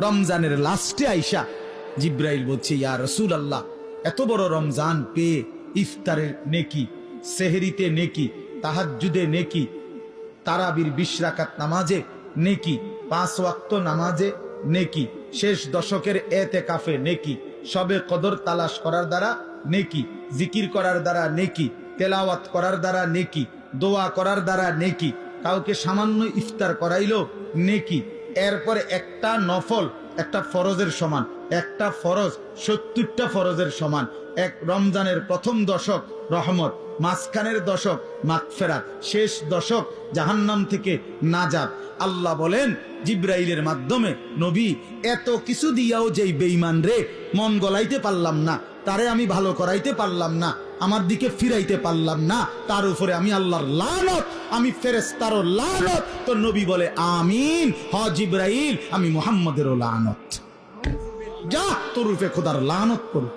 রমজানের লাস্টে আইসা জিব্রাইল বলছে, ইয়া রাসূলুল্লাহ, এত বড় রমজান পেয়ে ইফতারের নেকি, সেহরিতে নেকি, তাহাজ্জুদে নেকি, তারাবির 20 রাকাত নামাজে নেকি, 5 ওয়াক্ত নামাজে নেকি, শেষ দশকের এতেকাফে নেকি, সবে কদর তালাশ করার দ্বারা নেকি, জিকির করার দ্বারা নেকি, তেলাওয়াত করার দ্বারা নেকি, দোয়া করার দ্বারা নেকি, কাউকে সামান্য ইফতার করাইলো নেকি, এরপরে একটা নফল একটা ফরজের সমান, একটা ফরজ 70টা ফরজের সমান, এক রমজানের প্রথম দশক রহমত, মাঝখানের দশক মাগফিরাত, শেষ দশক জাহান্নাম থেকে নাজাত। আল্লাহ বলেন জিব্রাইলের মাধ্যমে, নবী এত কিছু দিয়াও যেই বেঈমান রে মন গলাইতে পারলাম না, তারে আমি ভালো করাইতে পারলাম না, আমার দিকে ফিরাইতে পারলাম না, তার উপরে আমি আল্লাহর লানত, আমি ফেরেশতারও লানত। তো নবী বলে আমিন, হ জিব্রাইল, আমি মুহাম্মদেরও লানত। যা তোর উপরে খোদার লানত করুক।